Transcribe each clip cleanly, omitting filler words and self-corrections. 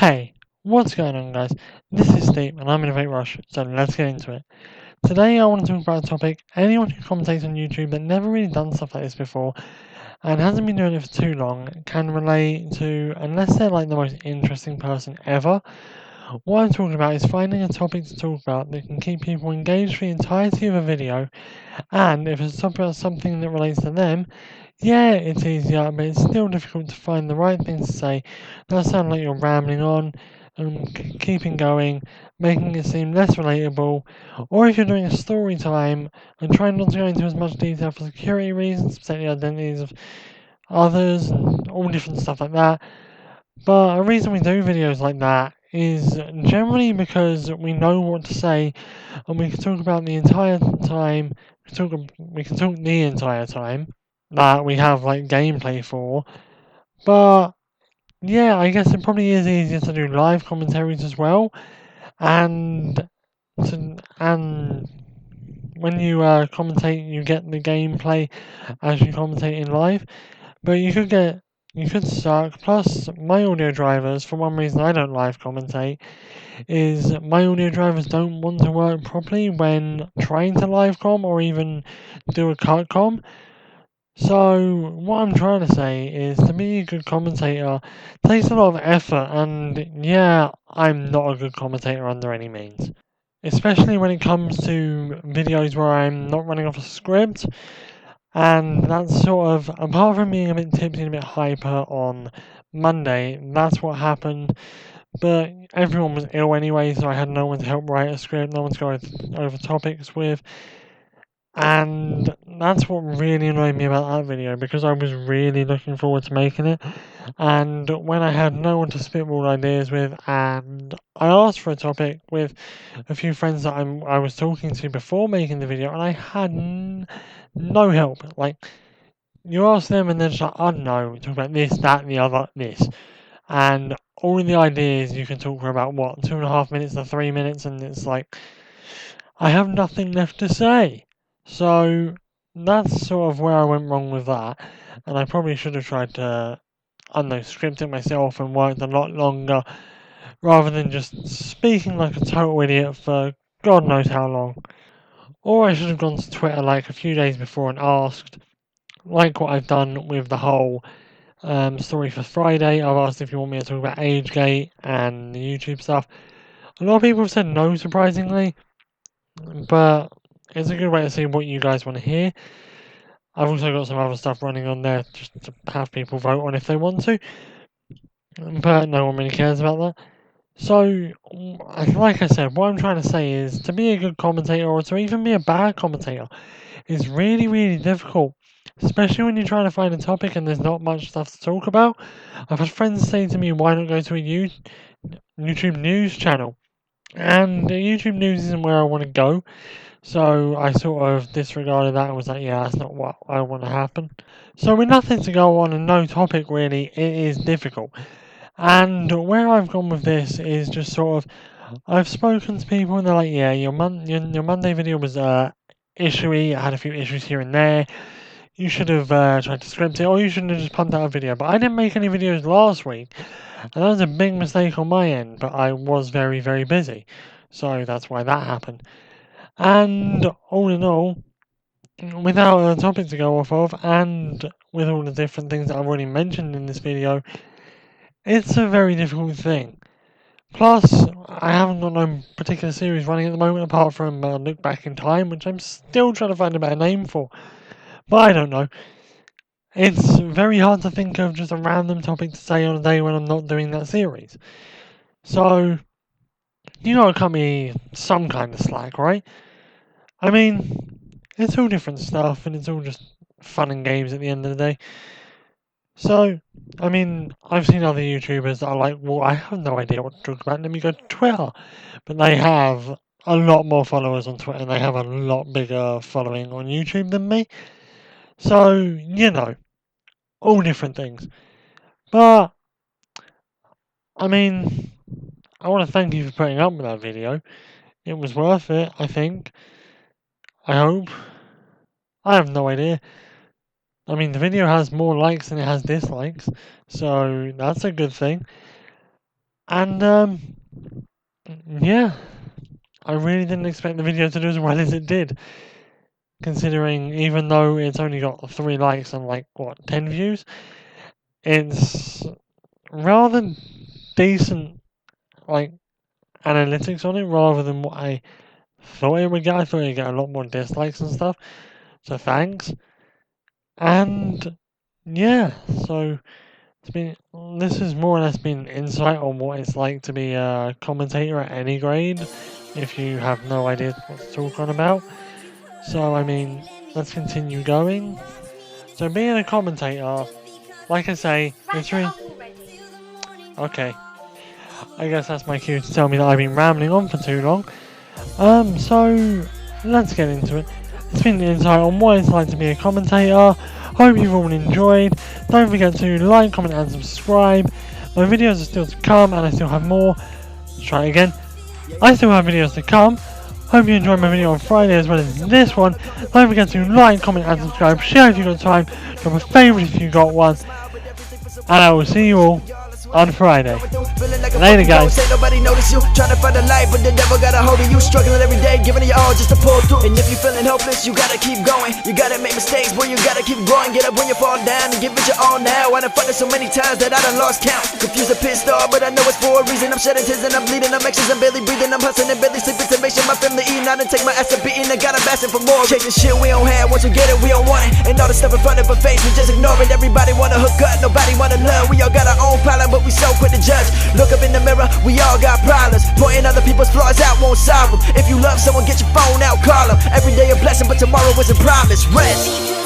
Hey, what's going on, guys? This is Steve and I'm Innovate Rush, so let's get into it. Today I want to talk about a topic anyone who commentates on YouTube that never really done stuff like this before and hasn't been doing it for too long can relate to, unless they're like the most interesting person ever. What I'm talking about is finding a topic to talk about that can keep people engaged for the entirety of a video, and if it's about something that relates to them, yeah, it's easier, but it's still difficult to find the right things to say. That sound like you're rambling on and keeping going, making it seem less relatable. Or if you're doing a story time and trying not to go into as much detail for security reasons, protect the identities of others and all different stuff like that. But a reason we do videos like that is generally because we know what to say and we can talk about the entire time. We can talk the entire time that we have like gameplay for. But yeah, I guess it probably is easier to do live commentaries as well. And and when you commentate, you get the gameplay as you commentate in live. But you could suck. Plus, my audio drivers, for one reason I don't live commentate, is my audio drivers don't want to work properly when trying to live com or even do a cut com. So, what I'm trying to say is to be a good commentator takes a lot of effort, and yeah, I'm not a good commentator under any means. Especially when it comes to videos where I'm not running off a script, and that's sort of, apart from being a bit tipsy and a bit hyper on Monday, that's what happened. But everyone was ill anyway, so I had no one to help write a script, no one to go over topics with. And that's what really annoyed me about that video because I was really looking forward to making it. And when I had no one to spitball ideas with, and I asked for a topic with a few friends that I was talking to before making the video, and I had no help. Like, you ask them, and they're just like, I don't know, talk about this, that, and the other, this. And all of the ideas you can talk for about, what, 2.5 minutes to 3 minutes, and it's like, I have nothing left to say. So that's sort of where I went wrong with that. And I probably should have tried to, I don't know, script it myself and worked a lot longer rather than just speaking like a total idiot for God knows how long. Or I should have gone to Twitter like a few days before and asked, like what I've done with the whole story for Friday. I've asked if you want me to talk about AgeGate and the YouTube stuff. A lot of people have said no, surprisingly. But it's a good way to see what you guys want to hear. I've also got some other stuff running on there just to have people vote on if they want to, but no one really cares about that. So, like I said, what I'm trying to say is to be a good commentator or to even be a bad commentator is really, really difficult, especially when you're trying to find a topic and there's not much stuff to talk about. I've had friends say to me, why not go to a YouTube news channel? And YouTube news isn't where I want to go. So I sort of disregarded that and was like, yeah, that's not what I want to happen. So with nothing to go on and no topic really, it is difficult. And where I've gone with this is just sort of, I've spoken to people and they're like, yeah, your Monday video was issuey, it had a few issues here and there. You should have tried to script it, or you shouldn't have just pumped out a video. But I didn't make any videos last week, and that was a big mistake on my end, but I was very, very busy. So that's why that happened. And all in all, without a topic to go off of, and with all the different things that I've already mentioned in this video, it's a very difficult thing. Plus, I haven't got no particular series running at the moment apart from Look Back in Time, which I'm still trying to find a better name for. But I don't know. It's very hard to think of just a random topic to say on a day when I'm not doing that series. So, you gotta cut me some kind of slack, right? I mean, it's all different stuff and it's all just fun and games at the end of the day. So, I mean, I've seen other YouTubers that are like, well, I have no idea what to talk about, let me go to Twitter. But they have a lot more followers on Twitter and they have a lot bigger following on YouTube than me. So, you know, all different things. But, I mean, I want to thank you for putting up with that video. It was worth it, I think. I hope. I have no idea. I mean, the video has more likes than it has dislikes, so that's a good thing. And yeah, I really didn't expect the video to do as well as it did, considering even though it's only got 3 likes and like what 10 views, it's rather decent like analytics on it rather than what I thought it would get. I thought it'd get a lot more dislikes and stuff. So thanks. And yeah, so this has more or less been an insight on what it's like to be a commentator at any grade if you have no idea what to talk on about. So I mean, let's continue going. So being a commentator, like I say, it's really okay. I guess that's my cue to tell me that I've been rambling on for too long. So let's get into it. It's been an insight on what it's like to be a commentator. Hope you've all enjoyed. Don't forget to like, comment and subscribe. My videos are still to come and I still have more. Let's try it again. I still have videos to come. Hope you enjoyed my video on Friday as well as this one. Don't forget to like, comment and subscribe. Share if you've got time. Drop a favourite if you got one. And I will see you all on Friday. Later, guys. Ain't nobody notice you trying to find a light, but the devil got a hold of you. Struggling every day, giving it your all just to pull through. And if you feeling hopeless, you gotta keep going. You gotta make mistakes, boy, you gotta keep growing. Get up when you fall down and give it your all now. I done fought it so many times that I done lost count. Confused and pissed off, but I know it's for a reason. I'm shedding tears and I'm bleeding. I'm anxious, I'm barely breathing. I'm hustling and barely sleeping to make sure my family eating. I done take my ass a beating. I got a asking for more. Chasing shit we don't have. Once we get it, we don't want it. And all the stuff in front of our face, we just ignore it. Everybody wanna hook up, nobody wanna love. We all got our own problem, but we so quick to judge. Look up in the mirror, we all got problems. Pointing other people's flaws out won't solve them. If you love someone, get your phone out, call them. Every day a blessing, but tomorrow isn't promised. Rest.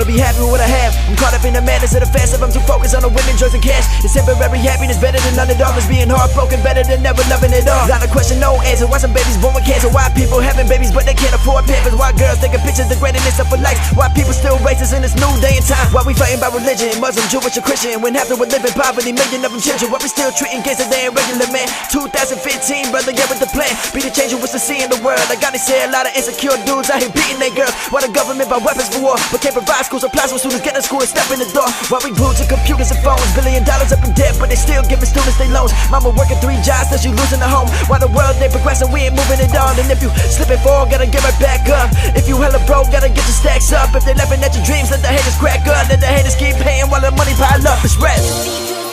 Be happy with what I have. I'm caught up in the madness of the fast life. I'm too focused on the women, drugs, and cash. It's temporary happiness, better than underdogs. Being heartbroken, better than never loving it all. Not a question, no answer. Why some babies born with cancer? Why people having babies but they can't afford pampers? Why girls taking pictures degrading themselves for likes? Why people still racist in this new day and time? Why we fighting by religion, Muslim, Jewish, or Christian? When half of them live in poverty, million of them children. Why we still treating kids as they ain't regular, man? 2015, brother, get with the plan. Be the change we wish to see in the world. I got to say a lot of insecure dudes out here beating their girls. Why the government buy weapons for war, but can't provide schools or plasma students get to school and step in the door? Why we glued to computers and phones, $1 billion up in debt, but they still giving students their loans? Mama working 3 jobs till she losing her home. Why the world they progressing, we ain't moving it on? And if you slip and fall, gotta get right back up. If you hella broke, gotta get your stacks up. If they laughing at your dreams, let the haters crack up. Let the haters keep paying while the money pile up. It's rest.